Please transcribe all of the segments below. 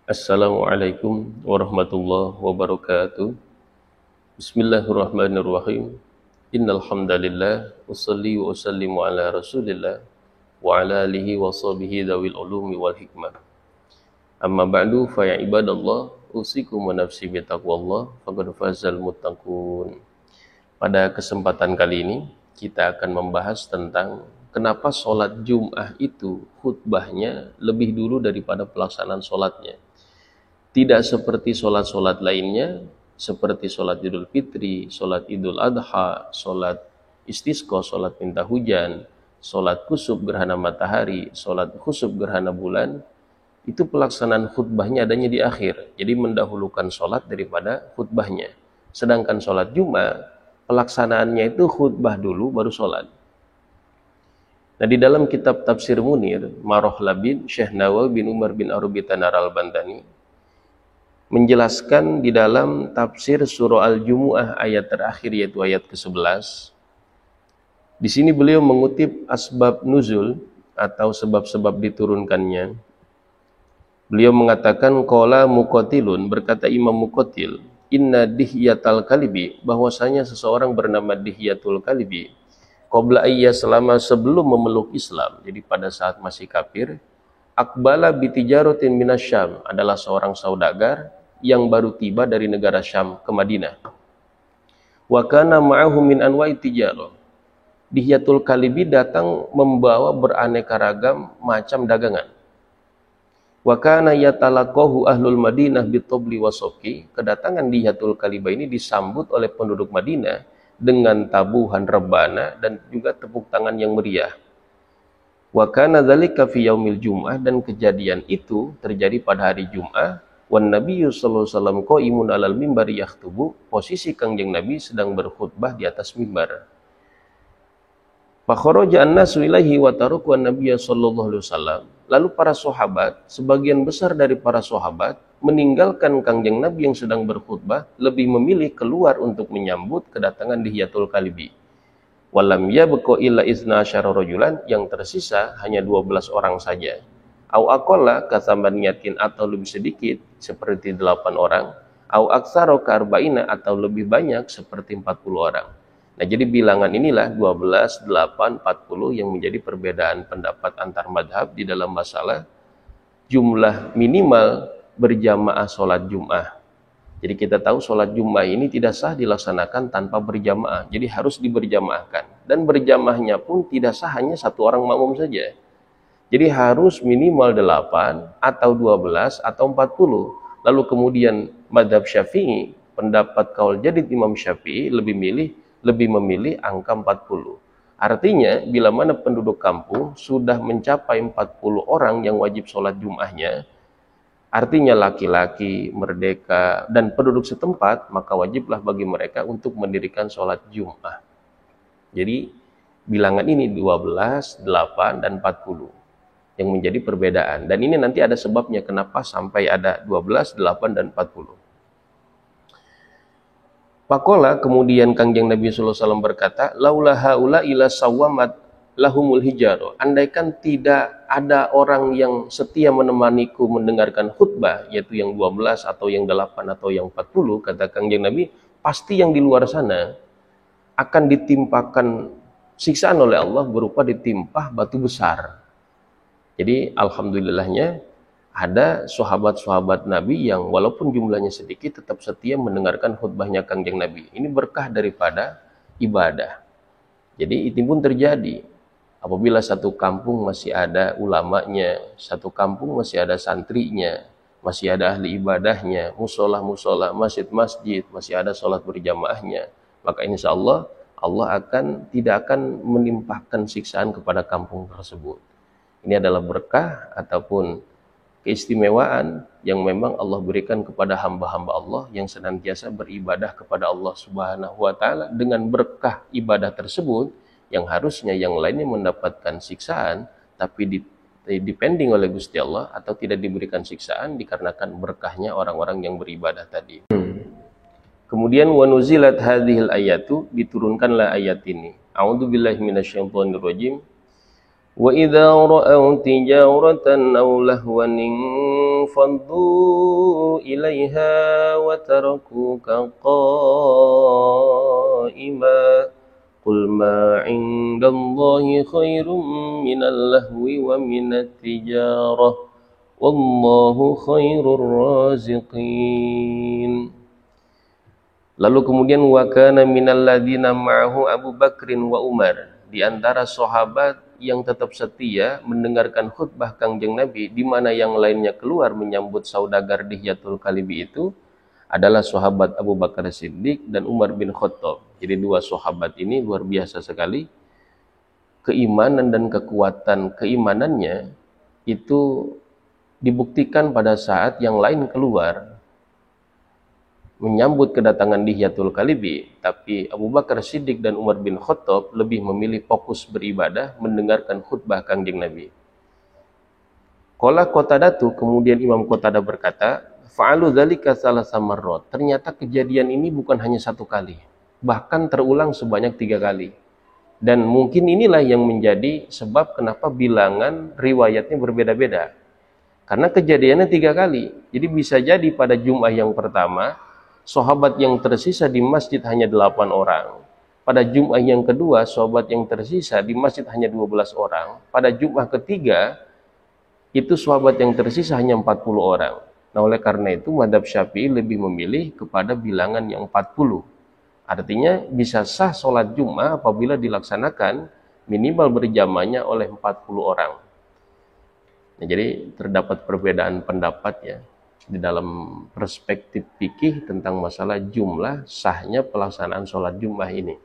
Assalamualaikum warahmatullahi wabarakatuh. Bismillahirrahmanirrahim. Innal hamdalillah wassalli wa sallimu ala Rasulillah wa ala alihi wa sahbihi dzawil ulumi wal hikmah. Amma ba'du fa ya ibadallah usikum wa nafsi bi taqwallah faqad fazal muttaqun. Pada kesempatan kali ini kita akan membahas tentang kenapa sholat Jum'ah itu khutbahnya lebih dulu daripada pelaksanaan sholatnya. Tidak seperti sholat-sholat lainnya, seperti sholat Idul Fitri, sholat Idul Adha, sholat istisqa, sholat minta hujan, sholat kusuf gerhana matahari, sholat khusuf gerhana bulan, itu pelaksanaan khutbahnya adanya di akhir. Jadi mendahulukan sholat daripada khutbahnya. Sedangkan sholat Jumat, pelaksanaannya itu khutbah dulu baru sholat. Nah, di dalam kitab Tafsir Munir, Marohla bin Syekh Nawawi bin Umar bin Arubi Tanar al-Bandani menjelaskan di dalam tafsir surah Al-Jumu'ah ayat terakhir yaitu ayat ke-11. Di sini beliau mengutip asbab nuzul atau sebab-sebab diturunkannya. Beliau mengatakan qala Muqatilun, berkata Imam Muqatil, inna Dihyatal Kalibi, bahwasanya seseorang bernama Dihyatul Kalibi qabla ayya, selama sebelum memeluk Islam, jadi pada saat masih kafir, akbala bitijaratin minasyam, adalah seorang saudagar yang baru tiba dari negara Syam ke Madinah. Wa kana ma'ahu min anwa'i tijarah. Dihyatul Kalibi datang membawa beraneka ragam macam dagangan. Wa kana yatalaqahu ahlul Madinah bitobli wasoki. Kedatangan Dihyatul Kalibi ini disambut oleh penduduk Madinah dengan tabuhan rebana dan juga tepuk tangan yang meriah. Wa kana dzalika fi yaumil Jum'ah, dan kejadian itu terjadi pada hari Jum'ah. Wan Nabiyyu sallallahu alaihi wasallam qaimun 'alal mimbar yakhutubu, posisi Kangjeng Nabi sedang berkhutbah di atas mimbar. Fa kharaja an-nasu ilaihi wa taraku an-nabiyya sallallahu alaihi wasallam. Lalu para sahabat, sebagian besar dari para sahabat meninggalkan Kangjeng Nabi yang sedang berkhutbah, lebih memilih keluar untuk menyambut kedatangan Dihyatul Kalibi. Walam yabqa illa isna asyara rajulan, yang tersisa hanya 12 orang saja. Au aqalla kasamaniyatin, atau lebih sedikit seperti 8 orang, au aktsara ka'arba'ina, atau lebih banyak seperti 40 orang. Nah, jadi bilangan inilah 12, 8, 40 yang menjadi perbedaan pendapat antar madhab di dalam masalah jumlah minimal berjamaah sholat Jum'ah. Jadi kita tahu sholat Jum'ah ini tidak sah dilaksanakan tanpa berjamaah. Jadi harus diberjamaahkan. Dan berjamaahnya pun tidak sah hanya satu orang makmum saja. Jadi harus minimal 8 atau 12 atau 40. Lalu kemudian madhab Syafi'i, pendapat kaul jadid Imam Syafi'i lebih memilih angka 40. Artinya bila mana penduduk kampung sudah mencapai 40 orang yang wajib sholat Jum'ahnya, artinya laki-laki, merdeka, dan penduduk setempat, maka wajiblah bagi mereka untuk mendirikan sholat Jum'ah. Jadi bilangan ini 12, 8, dan 40 yang menjadi perbedaan. Dan ini nanti ada sebabnya kenapa sampai ada 12, 8, dan 40. Pakola, kemudian Kangjeng Nabi sallallahu alaihi wasallam berkata, laula haula ila sawamat lahumul hijaro. Andaikan tidak ada orang yang setia menemaniku mendengarkan khutbah, yaitu yang 12 atau yang 8 atau yang 40, kata Kangjeng Nabi, pasti yang di luar sana akan ditimpakan siksaan oleh Allah berupa ditimpah batu besar. Jadi alhamdulillahnya ada sahabat-sahabat Nabi yang walaupun jumlahnya sedikit tetap setia mendengarkan khutbahnya Kangjeng Nabi. Ini berkah daripada ibadah. Jadi itu pun terjadi. Apabila satu kampung masih ada ulamanya, satu kampung masih ada santrinya, masih ada ahli ibadahnya, musola-musola, masjid-masjid, masih ada sholat berjamaahnya, maka insya Allah tidak akan menimpakan siksaan kepada kampung tersebut. Ini adalah berkah ataupun keistimewaan yang memang Allah berikan kepada hamba-hamba Allah yang senantiasa beribadah kepada Allah Subhanahu wa taala. Dengan berkah ibadah tersebut, yang harusnya yang lainnya mendapatkan siksaan, tapi dipending oleh Gusti Allah atau tidak diberikan siksaan dikarenakan berkahnya orang-orang yang beribadah tadi. Kemudian wa nuzilat hadhil ayatu, diturunkanlah ayat ini. A'udzubillahi minasyaitonirrajim. وَإِذَا رَأَوْا تِجَارَةً أَوْ لَهْوًا انفَضُّوا إِلَيْهَا وَتَرَكُوكَ قَائِمًا قُلْ مَا عِندَ اللَّهِ خَيْرٌ مِنَ اللَّهْوِ وَمِنَ التِّجَارَةِ وَاللَّهُ خَيْرُ الرَّازِقِينَ. Lalu kemudian wa kana minal ladzina ma'ahu Abu Bakrin wa Umar, di antara sahabat yang tetap setia mendengarkan khutbah Kangjeng Nabi di mana yang lainnya keluar menyambut saudagar Dihyatul Kalibi itu adalah sahabat Abu Bakar Siddiq dan Umar bin Khattab. Jadi dua sahabat ini luar biasa sekali keimanan dan kekuatan keimanannya itu dibuktikan pada saat yang lain keluar menyambut kedatangan Dihyatul Kalibi, tapi Abu Bakar Siddiq dan Umar bin Khattab lebih memilih fokus beribadah mendengarkan khutbah Kangjeng Nabi. Qala Qatadatu, kemudian Imam Qatadah berkata, fa'alu dzalika salasa marrat. Ternyata kejadian ini bukan hanya satu kali, bahkan terulang sebanyak 3 kali. Dan mungkin inilah yang menjadi sebab kenapa bilangan riwayatnya berbeda-beda. Karena kejadiannya 3 kali. Jadi bisa jadi pada Jum'ah yang pertama sahabat yang tersisa di masjid hanya 8 orang. Pada Jum'ah yang kedua, sahabat yang tersisa di masjid hanya 12 orang. Pada Jum'ah ketiga, itu sahabat yang tersisa hanya 40 orang. Nah, oleh karena itu, mazhab Syafi'i lebih memilih kepada bilangan yang 40. Artinya, bisa sah sholat Jum'ah apabila dilaksanakan minimal berjamaahnya oleh 40 orang. Nah, jadi, terdapat perbedaan pendapat ya di dalam perspektif fikih tentang masalah jumlah sahnya pelaksanaan sholat Jum'ah ini.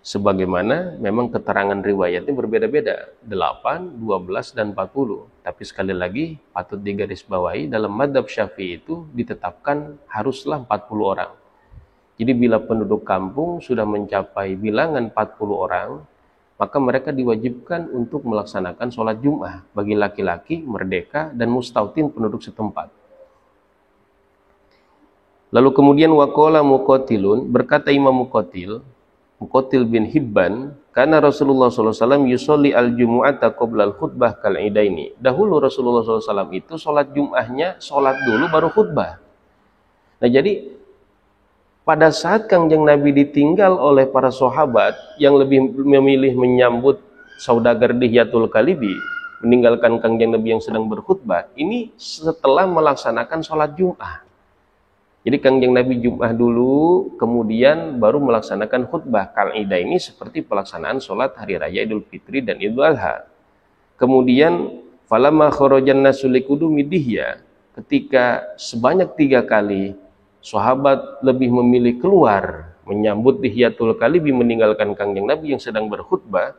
Sebagaimana memang keterangan riwayatnya berbeda-beda, 8, 12, dan 40. Tapi sekali lagi patut digarisbawahi dalam mazhab Syafi'i itu ditetapkan haruslah 40 orang. Jadi bila penduduk kampung sudah mencapai bilangan 40 orang, maka mereka diwajibkan untuk melaksanakan sholat Jum'ah bagi laki-laki, merdeka, dan mustautin penduduk setempat. Lalu kemudian waqala Muqatilun, berkata Imam Muqatil bin Hibban, karena Rasulullah SAW yusolli al-jumu'ata qoblal khutbah kal-idaini. Dahulu Rasulullah SAW itu sholat Jum'ahnya, sholat dulu baru khutbah. Nah jadi pada saat Kangjeng Nabi ditinggal oleh para sahabat yang lebih memilih menyambut saudagar Dihyatul Kalibi, meninggalkan Kangjeng Nabi yang sedang berkhutbah, ini setelah melaksanakan sholat Jum'ah. Jadi Kangjeng Nabi Jum'ah dulu, kemudian baru melaksanakan khutbah. Kal-Ida ini seperti pelaksanaan sholat Hari Raya Idul Fitri dan Idul Adha. Kemudian, falamma kharajan nasu liqudumi Dihya, ketika sebanyak 3 kali sahabat lebih memilih keluar menyambut Dihyatul Kalibi meninggalkan Kangjeng Nabi yang sedang berkhutbah,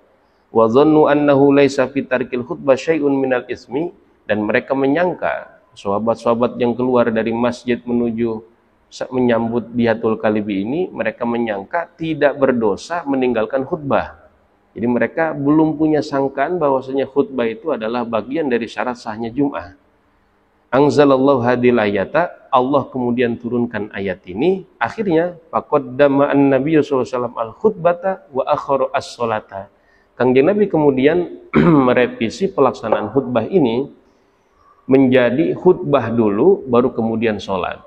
wa dhannu annahu laisa fi tarkil khutbah syai'un minal ismi, dan mereka menyangka sahabat-sahabat yang keluar dari masjid menuju menyambut Dihyatul Kalibi ini, mereka menyangka tidak berdosa meninggalkan khutbah. Jadi mereka belum punya sangkaan bahwasanya khutbah itu adalah bagian dari syarat sahnya Jum'ah. Anzalallahu hadil ayata, Allah kemudian turunkan ayat ini. Akhirnya faqaddama an-nabiyyu sallallahu alaihi wasallam al-khutbata wa akhara as-sholata. Kangjeng Nabi kemudian merevisi pelaksanaan khutbah ini menjadi khutbah dulu baru kemudian sholat.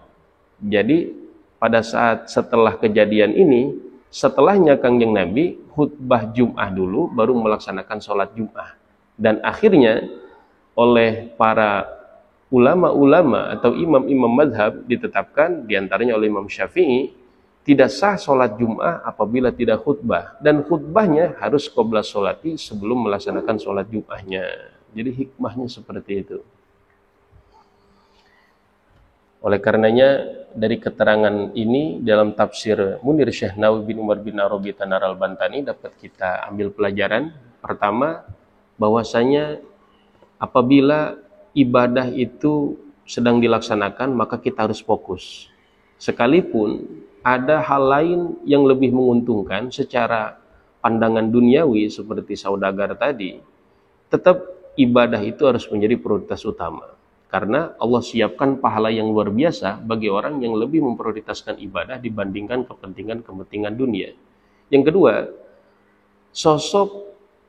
Jadi pada saat setelah kejadian ini, setelahnya Kangjeng Nabi khutbah Jum'ah dulu baru melaksanakan sholat Jum'ah. Dan akhirnya oleh para ulama-ulama atau imam-imam madhab ditetapkan diantaranya oleh Imam Syafi'i, tidak sah sholat Jum'ah apabila tidak khutbah, dan khutbahnya harus qabla sholati, sebelum melaksanakan sholat Jum'ahnya. Jadi hikmahnya seperti itu. Oleh karenanya dari keterangan ini dalam tafsir Munir Syekh Nawawi bin Umar bin Arabi Tanar al-Bantani dapat kita ambil pelajaran. Pertama, bahwasanya apabila ibadah itu sedang dilaksanakan, maka kita harus fokus. Sekalipun ada hal lain yang lebih menguntungkan secara pandangan duniawi seperti saudagar tadi, tetap ibadah itu harus menjadi prioritas utama. Karena Allah siapkan pahala yang luar biasa bagi orang yang lebih memprioritaskan ibadah dibandingkan kepentingan-kepentingan dunia. Yang kedua, sosok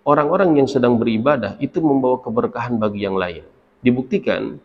orang-orang yang sedang beribadah itu membawa keberkahan bagi yang lain. Dibuktikan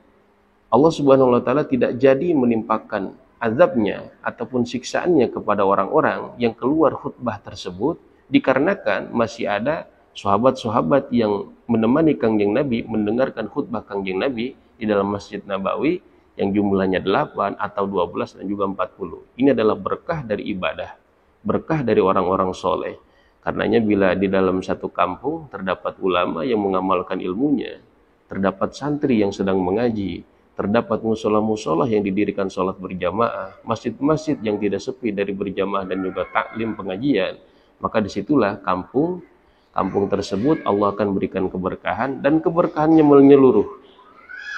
Allah Subhanahu wa taala tidak jadi menimpakan azabnya ataupun siksaannya kepada orang-orang yang keluar khutbah tersebut dikarenakan masih ada sahabat-sahabat yang menemani Kangjeng Nabi mendengarkan khutbah Kangjeng Nabi di dalam Masjid Nabawi yang jumlahnya 8 atau 12 dan juga 40. Ini adalah berkah dari ibadah, berkah dari orang-orang soleh. Karenanya bila di dalam satu kampung terdapat ulama yang mengamalkan ilmunya, terdapat santri yang sedang mengaji, terdapat musola-musola yang didirikan sholat berjamaah, masjid-masjid yang tidak sepi dari berjamaah dan juga taklim pengajian, maka disitulah kampung tersebut Allah akan berikan keberkahan, dan keberkahannya menyeluruh.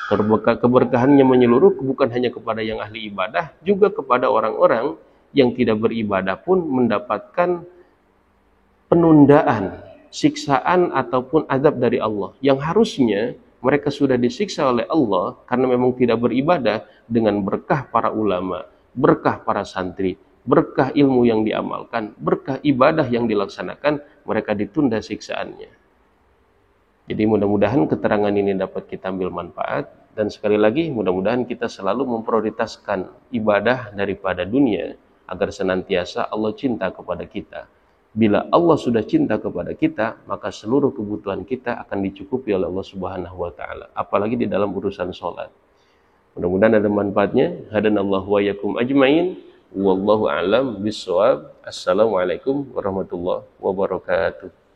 Keberkahannya menyeluruh bukan hanya kepada yang ahli ibadah, juga kepada orang-orang yang tidak beribadah pun mendapatkan penundaan, siksaan ataupun azab dari Allah yang harusnya mereka sudah disiksa oleh Allah karena memang tidak beribadah. Dengan berkah para ulama, berkah para santri, berkah ilmu yang diamalkan, berkah ibadah yang dilaksanakan, mereka ditunda siksaannya. Jadi mudah-mudahan keterangan ini dapat kita ambil manfaat, dan sekali lagi mudah-mudahan kita selalu memprioritaskan ibadah daripada dunia agar senantiasa Allah cinta kepada kita. Bila Allah sudah cinta kepada kita, maka seluruh kebutuhan kita akan dicukupi oleh Allah Subhanahu wa taala, apalagi di dalam urusan sholat. Mudah-mudahan ada manfaatnya. Hadanallahu wa yakum ajmain. Wallahu a'lam bishawab. Assalamualaikum warahmatullahi wabarakatuh.